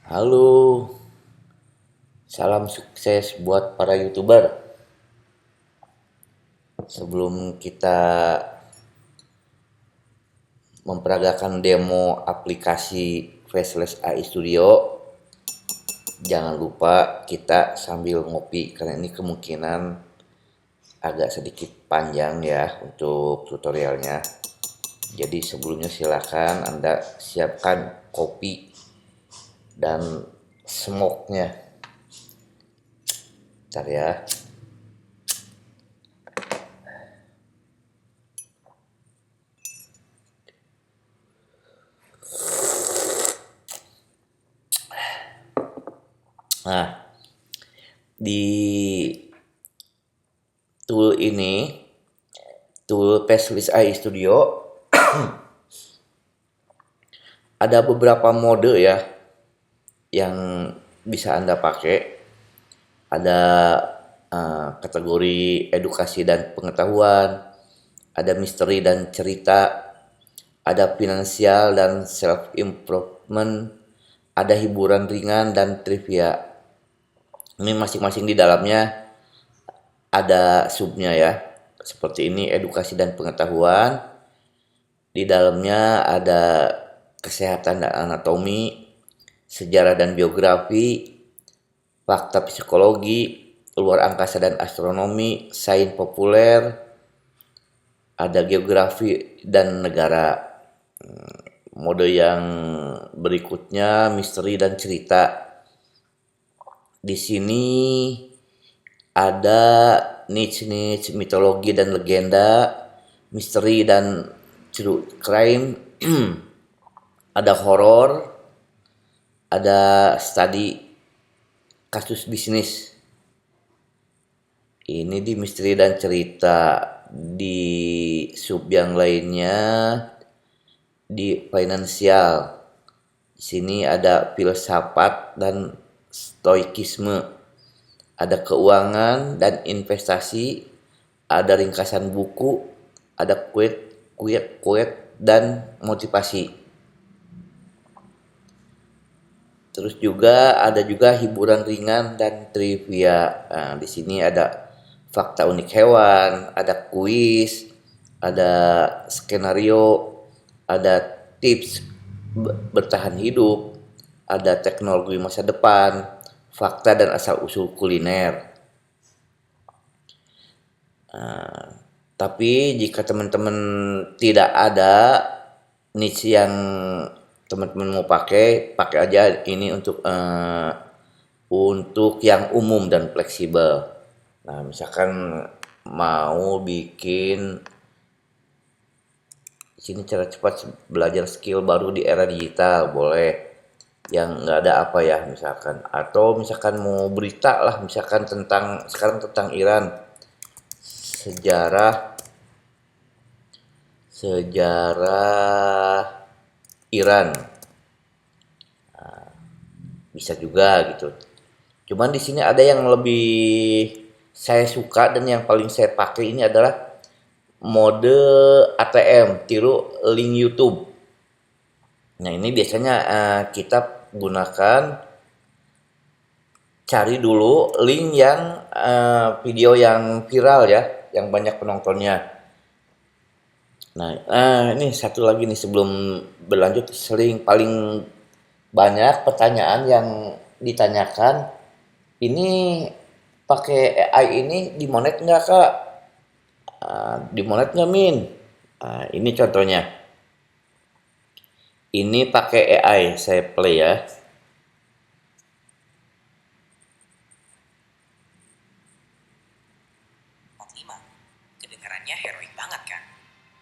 Halo, salam sukses buat para YouTuber. Sebelum kita memperagakan demo aplikasi Faceless AI Studio, jangan lupa kita sambil ngopi karena ini kemungkinan agak sedikit panjang ya untuk tutorialnya. Jadi sebelumnya silakan Anda siapkan kopi dan smoke-nya. Bentar ya. Nah, di tool ini, tool Faceless AI Studio, ada beberapa mode ya yang bisa Anda pakai. Ada kategori edukasi dan pengetahuan, ada misteri dan cerita, ada finansial dan self improvement, ada hiburan ringan dan trivia. Ini masing-masing di dalamnya ada subnya ya. Seperti ini edukasi dan pengetahuan. Di dalamnya ada kesehatan dan anatomi, sejarah dan biografi, fakta psikologi, luar angkasa dan astronomi, sains populer, ada geografi dan negara. Mode yang berikutnya misteri dan cerita. Di sini ada niche mitologi dan legenda, misteri dan true crime, ada horor, ada study kasus bisnis. Ini di misteri dan cerita. Di sub yang lainnya di finansial. Di sini ada filsafat dan stoikisme. Ada keuangan dan investasi, ada ringkasan buku, ada quote dan motivasi. Terus juga ada juga hiburan ringan dan trivia. Nah, di sini ada fakta unik hewan, ada kuis, ada skenario, ada tips bertahan hidup, ada teknologi masa depan, fakta dan asal-usul kuliner. Tapi jika teman-teman tidak ada niche yang teman-teman mau pakai aja ini untuk yang umum dan fleksibel. Nah, misalkan mau bikin di sini cara cepat belajar skill baru di era digital, boleh. Yang nggak ada apa ya misalkan, atau misalkan mau berita lah, misalkan tentang sekarang tentang Iran, sejarah sejarah Iran, bisa juga gitu. Cuman di sini ada yang lebih saya suka dan yang paling saya pakai ini adalah mode ATM, tiru link YouTube. Nah, ini biasanya kita gunakan, cari dulu link yang video yang viral ya, yang banyak penontonnya. Nah, ini satu lagi nih sebelum berlanjut, paling banyak pertanyaan yang ditanyakan, ini pakai AI ini dimonet nggak kak? Dimonet nggak min? Ini contohnya. Ini pakai AI, saya play ya. Kedengarannya heroik banget kan?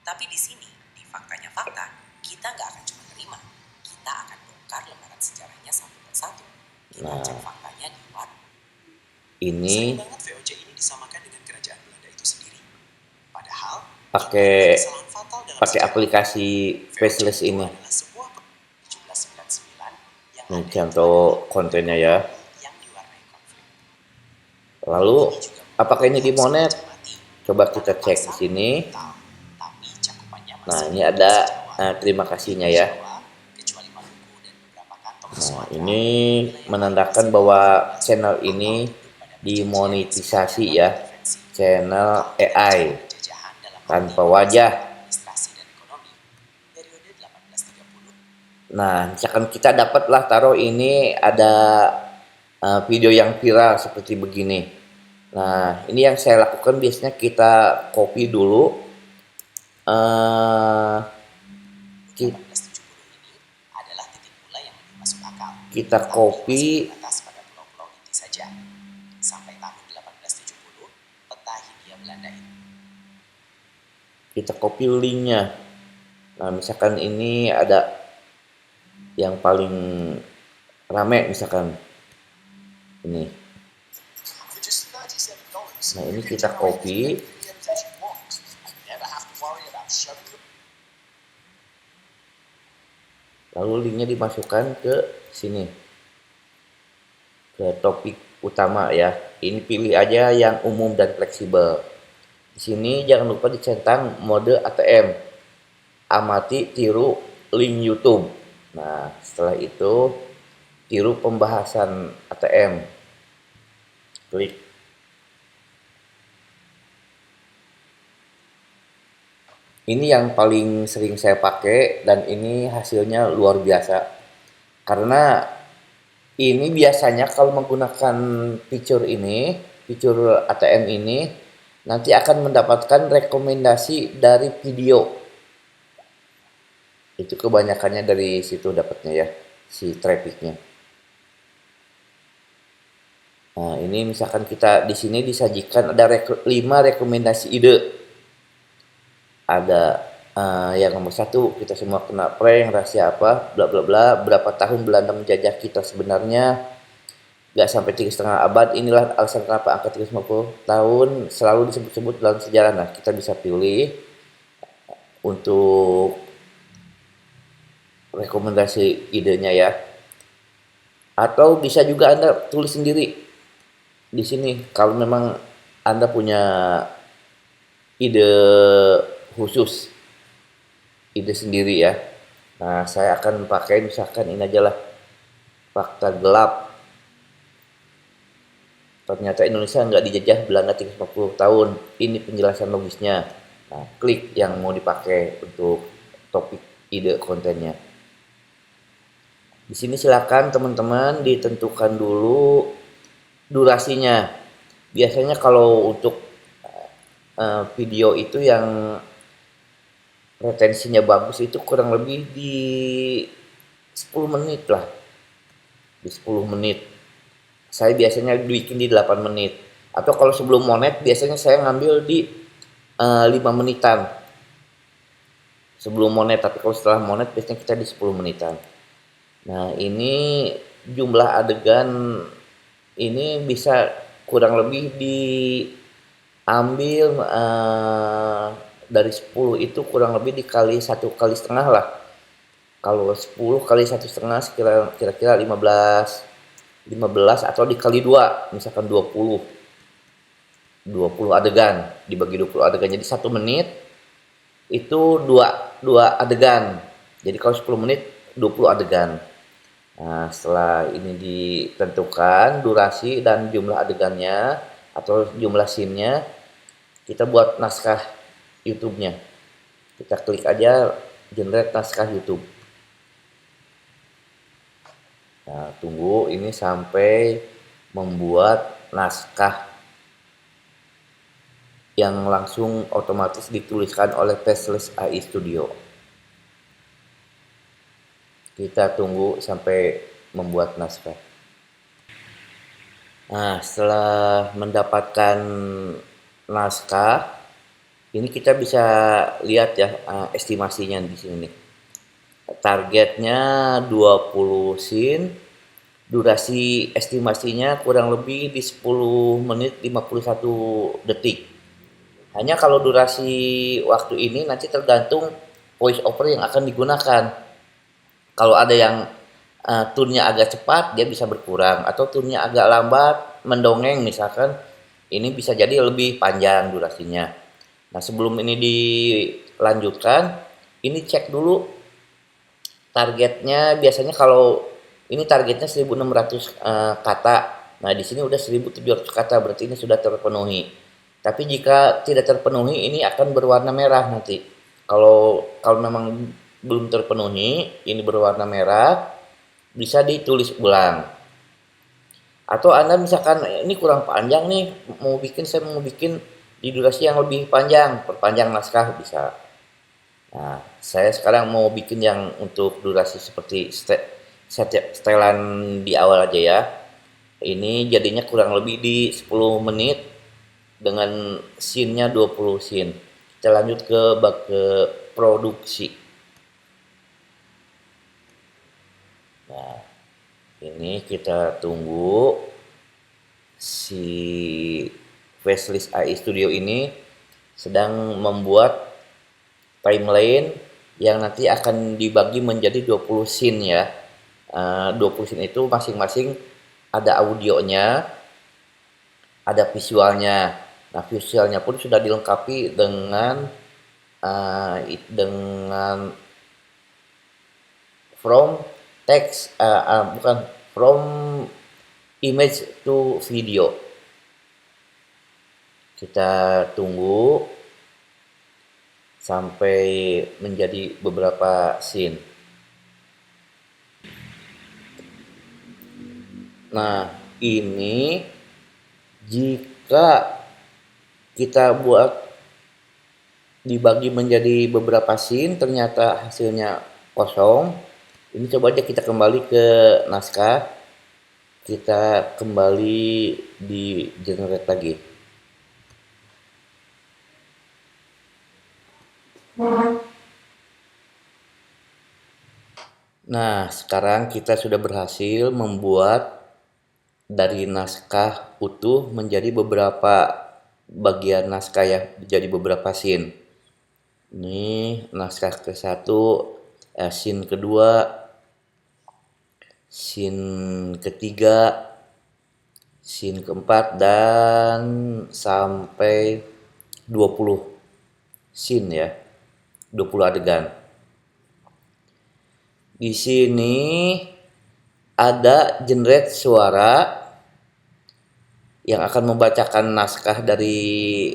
Tapi di sini, di faktanya fakta, kita nggak akan cuma terima. Kita akan bongkar lembaran sejarahnya satu persatu. Kita cek faktanya di luar. Ini Sayang banget VOC ini disamakan dengan kerajaan Belanda itu sendiri. Padahal, pakai kesalahan fatal dalam aplikasi Faceless itu ini. adalah sebuah 1799 yang Ini ada contoh kontennya ya. yang diwarnai konflik. Lalu apakah ini dimonet? Coba kita cek di sini. Tapi cakupannya Nah, masih ini ada terima kasihnya ya. kecuali Maluku dan beberapa kantong Nah, ini menandakan bahwa channel ini dimonetisasi ya, channel AI tanpa wajah. Nah, misalkan kita dapatlah taruh ini ada video yang viral seperti begini. Nah, ini yang saya lakukan biasanya kita copy dulu. eh, ki- kita copy kita copy linknya. Nah, misalkan ini ada yang paling rame misalkan ini. Nah, ini kita copy. Lalu linknya dimasukkan ke sini. Ke topik utama ya. Ini pilih aja yang umum dan fleksibel. Di sini jangan lupa dicentang mode ATM. Amati tiru link YouTube. Nah, setelah itu tiru pembahasan ATM. Klik. Ini yang paling sering saya pakai dan ini hasilnya luar biasa. Karena ini biasanya kalau menggunakan fitur ATM ini nanti akan mendapatkan rekomendasi dari video. Itu kebanyakannya dari situ dapatnya ya, si trafficnya. Nah, ini misalkan kita di sini disajikan ada 5 rekomendasi ide. Ada yang nomor 1, kita semua kena prank, rahasia apa, bla bla bla, berapa tahun Belanda menjajah kita sebenarnya, gak sampai 3,5 abad, inilah alasan kenapa angka 350 tahun selalu disebut-sebut dalam sejarah. Nah, kita bisa pilih untuk rekomendasi idenya ya. Atau bisa juga Anda tulis sendiri di sini kalau memang Anda punya ide khusus, ide sendiri ya. Nah, saya akan pakai misalkan ini aja lah, fakta gelap. Ternyata Indonesia nggak dijajah Belanda 350 tahun. Ini penjelasan logisnya. Nah, klik yang mau dipakai untuk topik ide kontennya. Di sini silakan teman-teman ditentukan dulu durasinya. Biasanya kalau untuk video itu yang retensinya bagus itu kurang lebih di 10 menit lah. Di 10 menit. Saya biasanya bikin di 8 menit. Atau kalau sebelum monet biasanya saya ngambil di 5 menitan. Sebelum monet, tapi kalau setelah monet biasanya kita di 10 menitan. Nah, ini jumlah adegan ini bisa kurang lebih diambil dari 10 itu kurang lebih dikali 1,5 kali lah. Kalau 10 kali 1,5 kira-kira 15 atau dikali 2 misalkan 20 adegan, dibagi 20 adegan jadi 1 menit itu 2 adegan. Jadi kalau 10 menit 20 adegan. Nah, setelah ini ditentukan durasi dan jumlah adegannya atau jumlah scene-nya, kita buat naskah YouTube-nya. Kita klik aja generate naskah YouTube. Nah, tunggu ini sampai membuat naskah yang langsung otomatis dituliskan oleh Faceless AI Studio. Kita tunggu sampai membuat naskah. Nah, setelah mendapatkan naskah, ini kita bisa lihat ya estimasinya di sini nih. Targetnya 20 scene, durasi estimasinya kurang lebih di 10 menit 51 detik. Hanya kalau durasi waktu ini nanti tergantung voice over yang akan digunakan. Kalau ada yang tune-nya agak cepat dia bisa berkurang, atau tune-nya agak lambat mendongeng misalkan, ini bisa jadi lebih panjang durasinya. Nah, sebelum ini dilanjutkan, ini cek dulu targetnya. Biasanya kalau Ini targetnya 1.600 kata. Nah, di sini udah 1.700 kata, berarti ini sudah terpenuhi. Tapi jika tidak terpenuhi, ini akan berwarna merah nanti. Kalau memang belum terpenuhi, ini berwarna merah, bisa ditulis ulang. Atau Anda misalkan ini kurang panjang nih, saya mau bikin di durasi yang lebih panjang, perpanjang naskah bisa. Nah, saya sekarang mau bikin yang untuk durasi seperti setelan di awal aja ya. Ini jadinya kurang lebih di 10 menit dengan scene-nya 20 scene. Kita lanjut ke bab ke produksi. Nah, ini kita tunggu si Faceless AI Studio ini sedang membuat timeline yang nanti akan dibagi menjadi 20 scene ya. 20 scene itu masing-masing ada audionya, ada visualnya. Nah, visualnya pun sudah dilengkapi dengan from text, bukan, from image to video. Kita tunggu sampai menjadi beberapa scene. Nah, ini jika kita buat dibagi menjadi beberapa scene ternyata hasilnya kosong, ini coba aja kita kembali ke naskah, kita kembali di generate lagi. Nah, sekarang kita sudah berhasil membuat dari naskah utuh menjadi beberapa bagian naskah ya, menjadi beberapa scene. Ini naskah ke-1, scene kedua, scene ketiga, scene keempat, dan sampai 20 scene ya, 20 adegan. Di sini ada generate suara yang akan membacakan naskah dari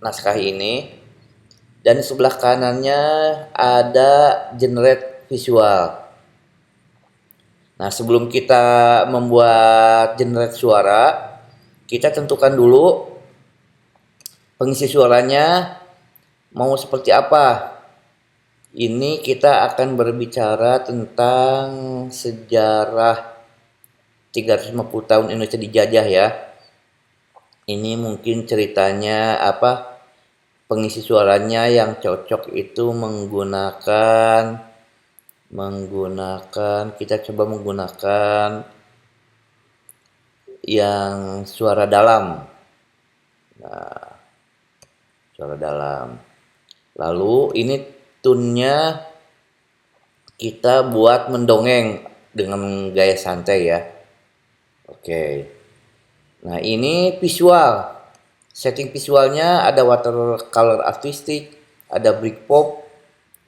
naskah ini, dan di sebelah kanannya ada generate visual. Nah, sebelum kita membuat generate suara, kita tentukan dulu pengisi suaranya mau seperti apa. Ini kita akan berbicara tentang sejarah 350 tahun Indonesia dijajah ya. Ini mungkin ceritanya apa? Pengisi suaranya yang cocok itu menggunakan kita coba menggunakan yang suara dalam. Nah, suara dalam. Lalu ini tune-nya kita buat mendongeng dengan gaya santai ya. Oke. Nah, ini visual. Setting visualnya ada watercolor artistic, ada brick pop,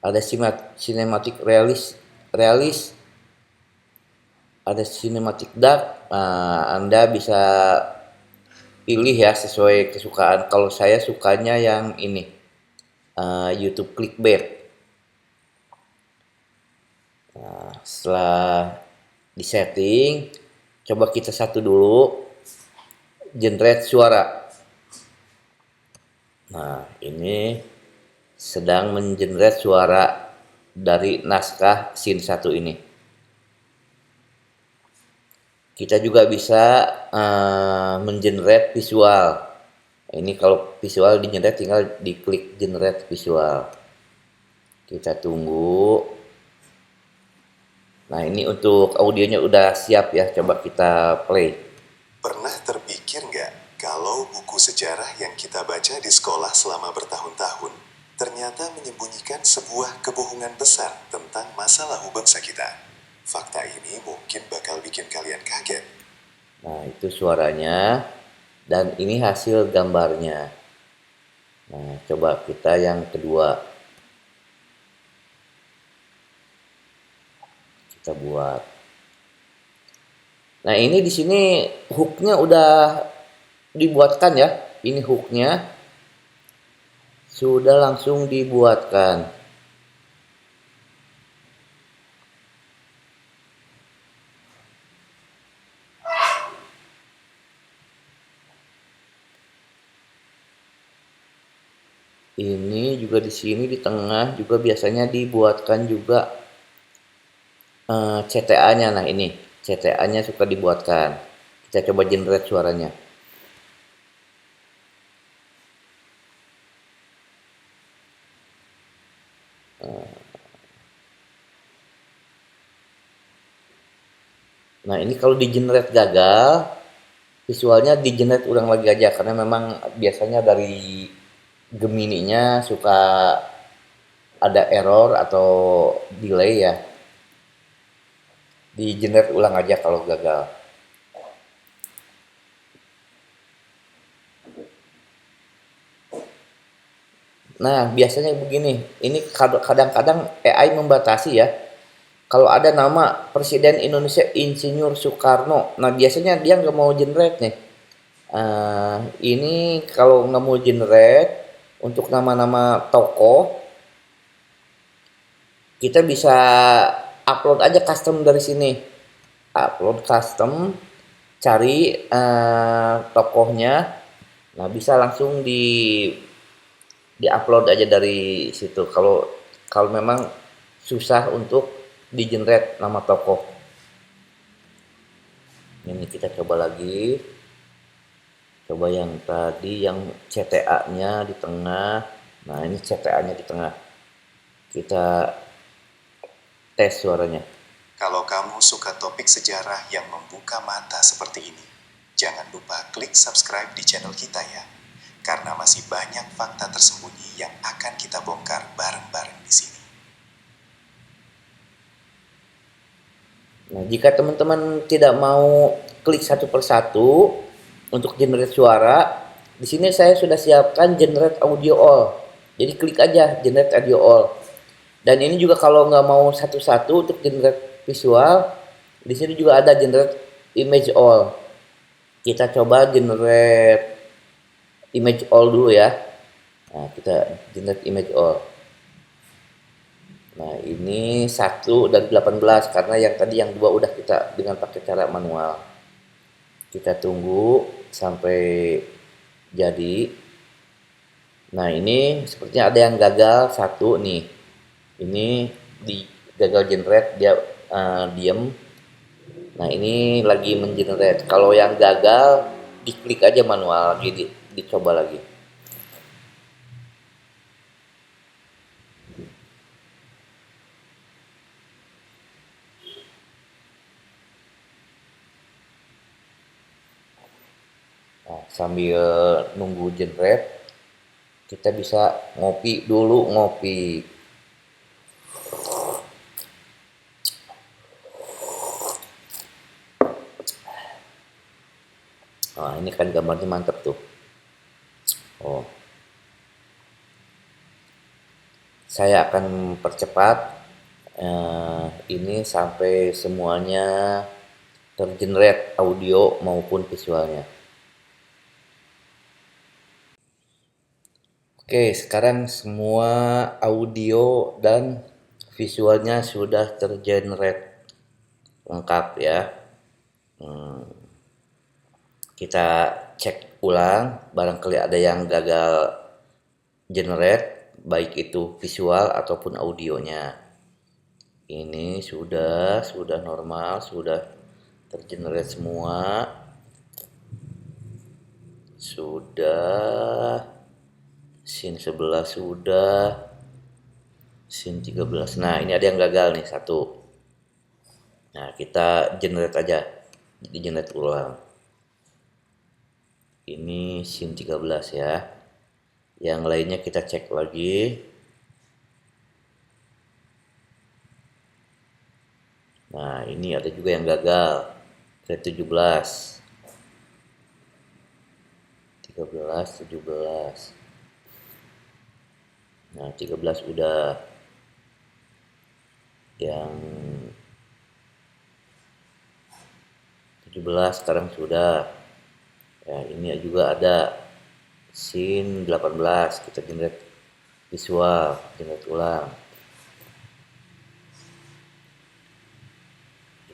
ada cinematic realis, ada cinematic dark. Nah, Anda bisa pilih ya sesuai kesukaan. Kalau saya sukanya yang ini, YouTube clickbait. Nah, setelah disetting, coba kita satu dulu, generate suara. Nah, ini sedang mengenerate suara dari naskah scene 1 ini. Kita juga bisa mengenerate visual. Ini kalau visual di generate tinggal diklik generate visual. Kita tunggu. Nah, ini untuk audionya udah siap ya, coba kita play. Pernah terpikir nggak kalau buku sejarah yang kita baca di sekolah selama bertahun-tahun ternyata menyembunyikan sebuah kebohongan besar tentang masa lalu bangsa kita? Fakta ini mungkin bakal bikin kalian kaget. Nah, itu suaranya dan ini hasil gambarnya. Nah, coba kita yang kedua. kita buat. Nah, ini di sini hooknya udah dibuatkan ya. Ini hooknya sudah langsung dibuatkan. Ini juga di sini di tengah juga biasanya dibuatkan juga CTA-nya. Nah, ini CTA-nya suka dibuatkan. Kita coba generate suaranya. Nah, ini kalau di generate gagal, visualnya di generate ulang lagi aja karena memang biasanya dari Gemini-nya suka ada error atau delay ya. Di generate ulang aja kalau gagal. Nah, biasanya begini. Ini kadang-kadang AI membatasi ya. Kalau ada nama Presiden Indonesia Insinyur Soekarno, nah biasanya dia nggak mau generate nih. Ini kalau nggak mau generate untuk nama-nama tokoh, kita bisa upload aja custom dari sini. Upload custom, cari tokohnya. Nah, bisa langsung di-upload aja dari situ. Kalau memang susah untuk di-generate nama tokoh. Ini kita coba lagi. Coba yang tadi yang CTA-nya di tengah. Nah, ini CTA-nya di tengah. Kita tes suaranya. Kalau kamu suka topik sejarah yang membuka mata seperti ini, jangan lupa klik subscribe di channel kita ya. Karena masih banyak fakta tersembunyi yang akan kita bongkar bareng-bareng di sini. Nah, jika teman-teman tidak mau klik satu persatu untuk generate suara, di sini saya sudah siapkan generate audio all. Jadi klik aja generate audio all. Dan ini juga kalau nggak mau satu-satu untuk generate visual, di sini juga ada generate image all. Kita coba generate image all dulu ya. Nah, kita generate image all. Nah, ini 1 dari 18 karena yang tadi yang 2 udah kita dengan pakai cara manual. Kita tunggu sampai jadi. Nah, ini sepertinya ada yang gagal satu nih. Ini di gagal generate dia diem. Nah, ini lagi mengenerate. Kalau yang gagal diklik aja manual lagi dicoba lagi. Nah, sambil nunggu generate kita bisa ngopi dulu, ngopi. Nah, ini kan gambarnya mantap tuh. Oh, saya akan percepat ini sampai semuanya tergenerate audio maupun visualnya. Oke, sekarang semua audio dan visualnya sudah tergenerate lengkap ya. Kita cek ulang, barangkali ada yang gagal generate, baik itu visual ataupun audionya. Ini sudah normal, sudah tergenerate semua. Sudah scene 11 sudah, scene 13. Nah, ini ada yang gagal nih satu. Nah, kita generate aja. Jadi generate ulang. Ini scene 13 ya. Yang lainnya kita cek lagi. Nah, ini ada juga yang gagal. Ke 17. 13, 17. Nah, 13 udah. Yang 17 sekarang sudah. Ya, ini juga ada scene 18, kita generate visual, generate ulang.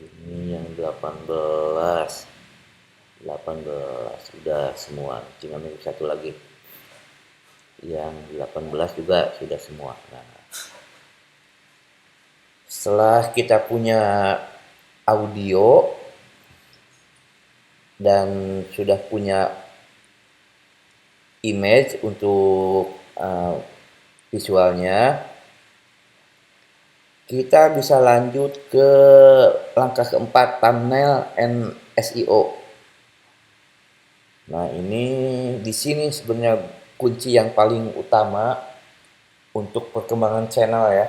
Ini yang 18 sudah semua, tinggal nunggu satu lagi. Yang 18 juga sudah semua. Nah, setelah kita punya audio dan sudah punya image untuk visualnya, kita bisa lanjut ke langkah keempat, thumbnail and SEO. Nah, ini di sini sebenarnya kunci yang paling utama untuk perkembangan channel ya.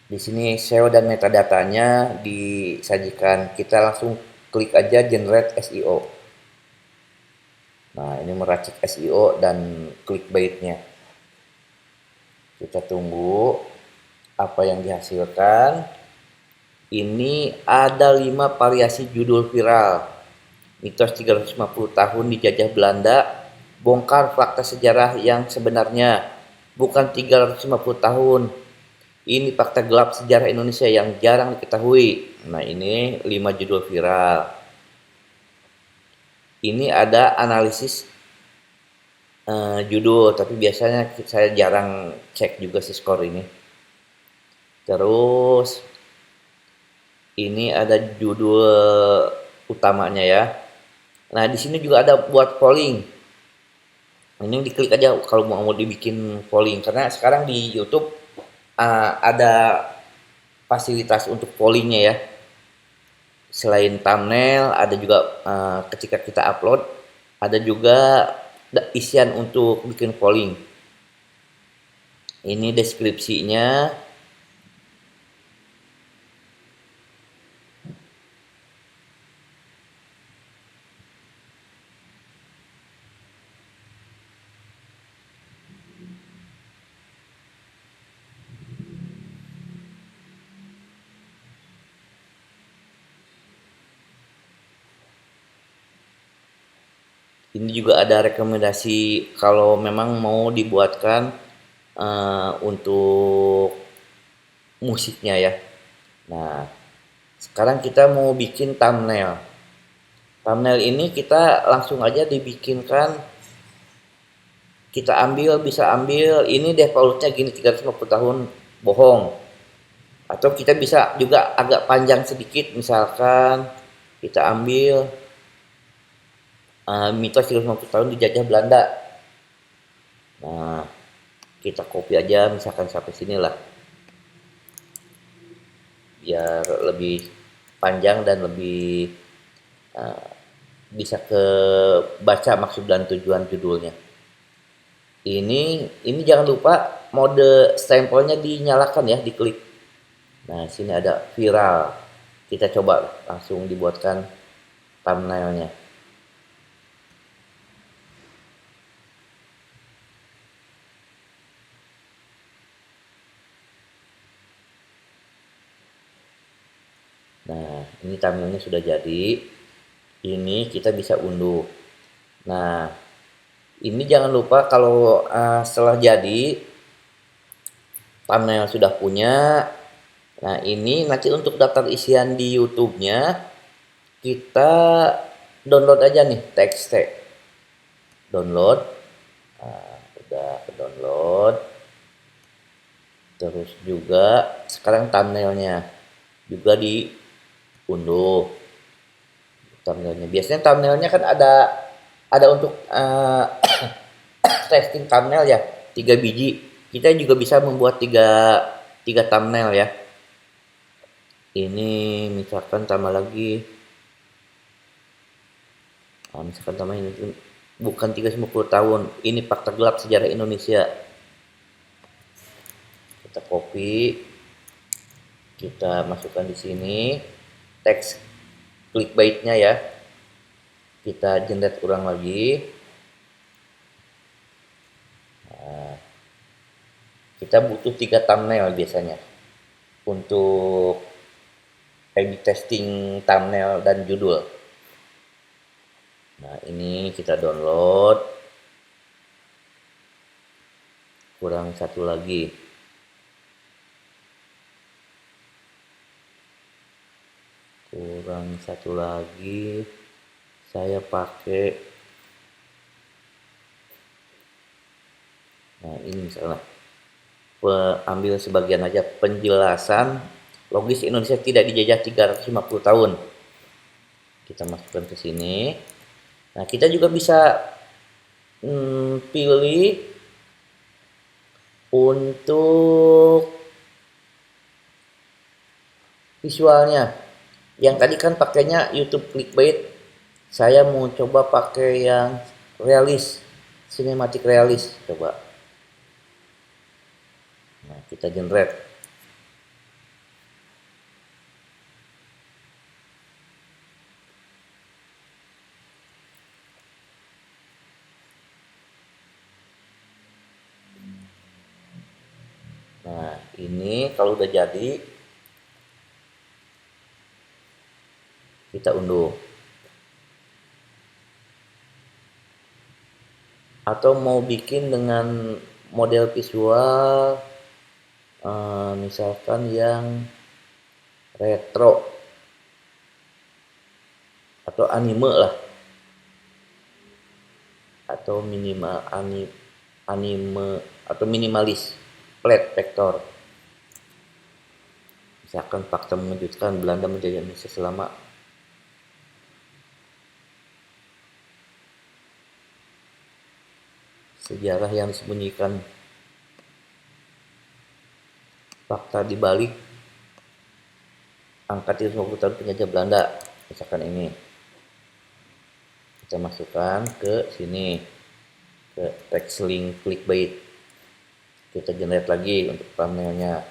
Di sini SEO dan metadatanya disajikan. Kita langsung klik aja generate SEO. Nah, ini meracik SEO dan clickbaitnya. Kita tunggu apa yang dihasilkan. Ini ada 5 variasi judul viral. Mitos 350 tahun dijajah Belanda, bongkar fakta sejarah yang sebenarnya. Bukan 350 tahun. Ini fakta gelap sejarah Indonesia yang jarang diketahui. Nah, ini 5 judul viral. Ini ada analisis judul, tapi biasanya saya jarang cek juga sih skor ini. Terus ini ada judul utamanya ya. Nah, di sini juga ada buat polling. Ini diklik aja kalau mau dibikin polling, karena sekarang di YouTube ada fasilitas untuk pollingnya ya. Selain thumbnail, ada juga ketika kita upload, ada juga isian untuk bikin polling. Ini deskripsinya. Ini juga ada rekomendasi kalau memang mau dibuatkan untuk musiknya ya. Nah, sekarang kita mau bikin thumbnail. Thumbnail ini kita langsung aja dibikinkan. Kita bisa ambil ini defaultnya gini 350 tahun bohong. Atau kita bisa juga agak panjang sedikit, misalkan kita ambil mitos 350 tahun dijajah Belanda. Nah, kita copy aja misalkan sampai sini lah. Biar lebih panjang dan lebih bisa kebaca maksud dan tujuan judulnya. Ini jangan lupa mode stempelnya dinyalakan ya, diklik. Nah, sini ada viral. Kita coba langsung dibuatkan thumbnailnya. Nah, ini thumbnailnya sudah jadi. Ini kita bisa unduh. Nah, ini jangan lupa kalau setelah jadi thumbnail sudah punya. Nah, ini nanti untuk daftar isian di YouTube-nya kita download aja nih TXT. Download. Nah, udah download. Terus juga sekarang thumbnailnya juga diunduh. Thumbnailnya biasanya thumbnailnya kan ada untuk testing thumbnail ya, 3 biji. Kita juga bisa membuat 3 thumbnail ya. Ini misalkan tambah lagi. Misalkan tambah ini bukan 350 tahun. Ini fakta gelap sejarah Indonesia. Kita copy. Kita masukkan di sini. Teks clickbaitnya ya. Kita generate ulang lagi. Nah, kita butuh 3 thumbnail biasanya untuk A/B testing thumbnail dan judul. Nah, ini kita download. Kurang satu lagi. Saya pakai, nah ini misalnya ambil sebagian aja, penjelasan logis Indonesia tidak dijajah 350 tahun. Kita masukkan ke sini. Nah, kita juga bisa pilih untuk visualnya. Yang tadi kan pakainya YouTube clickbait. Saya mau coba pakai yang realis, cinematic realis, coba. Nah, kita generate. Nah, ini kalau udah jadi, kita unduh. Atau mau bikin dengan model visual misalkan yang retro atau anime lah, atau anime atau minimalis, flat vector. Misalkan fakta mengejutkan, Belanda menjajah Indonesia selama sejarah yang disembunyikan, fakta di balik angka 350 tahun penjajah Belanda. Misalkan ini kita masukkan ke sini, ke text link clickbait. Kita generate lagi untuk thumbnailnya.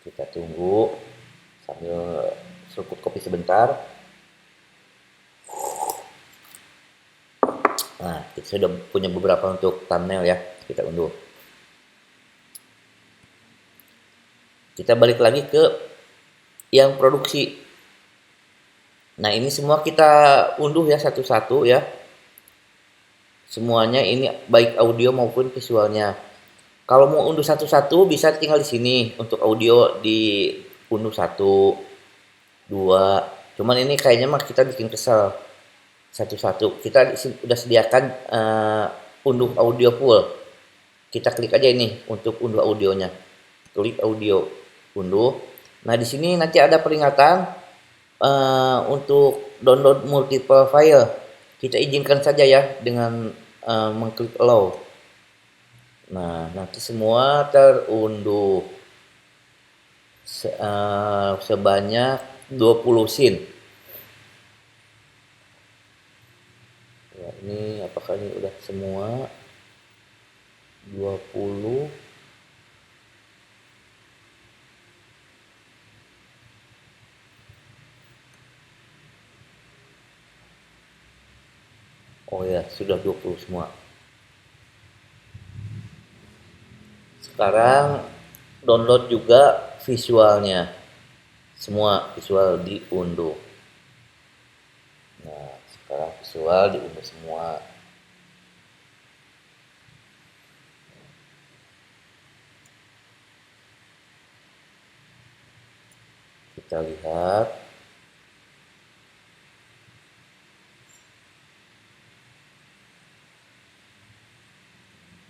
Kita tunggu sambil seruput kopi sebentar. Nah, kita sudah punya beberapa untuk thumbnail ya. Kita unduh. Kita balik lagi ke yang produksi. Nah, ini semua kita unduh ya satu-satu ya. Semuanya ini baik audio maupun visualnya. Kalau mau unduh satu-satu bisa tinggal di sini. Untuk audio di unduh 1, 2. Cuman ini kayaknya mah kita bikin kesel. Satu-satu. Kita udah sediakan unduh audio full. Kita klik aja ini untuk unduh audionya. Klik audio, unduh. Nah, di sini nanti ada peringatan untuk download multiple file. Kita izinkan saja ya dengan mengklik allow. Nah, nanti semua terunduh sebanyak 20 scene. Ya, ini apakah ini udah semua 20? Oh ya, sudah 20 semua. Sekarang download juga visualnya. Semua visual diunduh. Nah, sekarang visual diunduh semua. Kita lihat.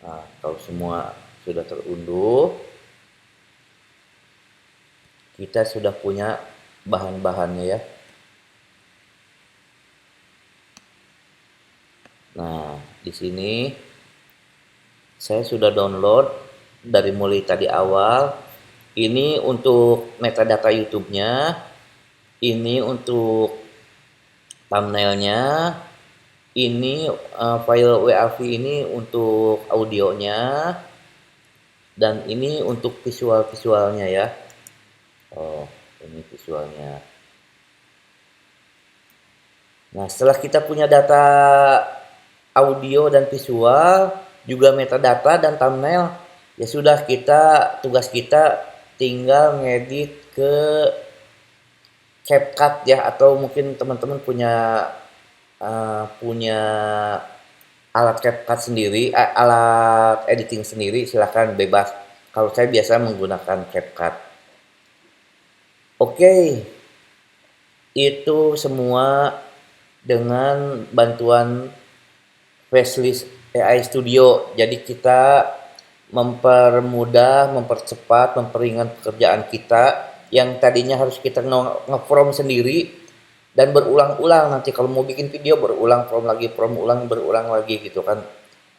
Nah, kalau semua sudah terunduh, kita sudah punya bahan-bahannya ya. Nah, di sini saya sudah download dari mulai tadi awal. Ini untuk metadata YouTube-nya, ini untuk thumbnailnya, ini file WAV ini untuk audionya, dan ini untuk visualnya ya. Oh, ini visualnya. Nah, setelah kita punya data audio dan visual, juga metadata dan thumbnail, ya sudah tugas kita tinggal ngedit ke CapCut ya, atau mungkin teman-teman punya alat CapCut sendiri, alat editing sendiri, silahkan bebas. Kalau saya biasa menggunakan CapCut. Oke, itu semua dengan bantuan Faceless AI Studio. Jadi kita mempermudah, mempercepat, memperingan pekerjaan kita yang tadinya harus kita nge-from sendiri dan berulang-ulang. Nanti kalau mau bikin video berulang, from ulang, berulang lagi gitu kan.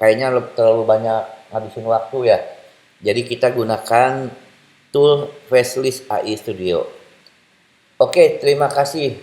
Kayaknya terlalu banyak ngabisin waktu ya. Jadi kita gunakan tool Faceless AI Studio. Oke, terima kasih.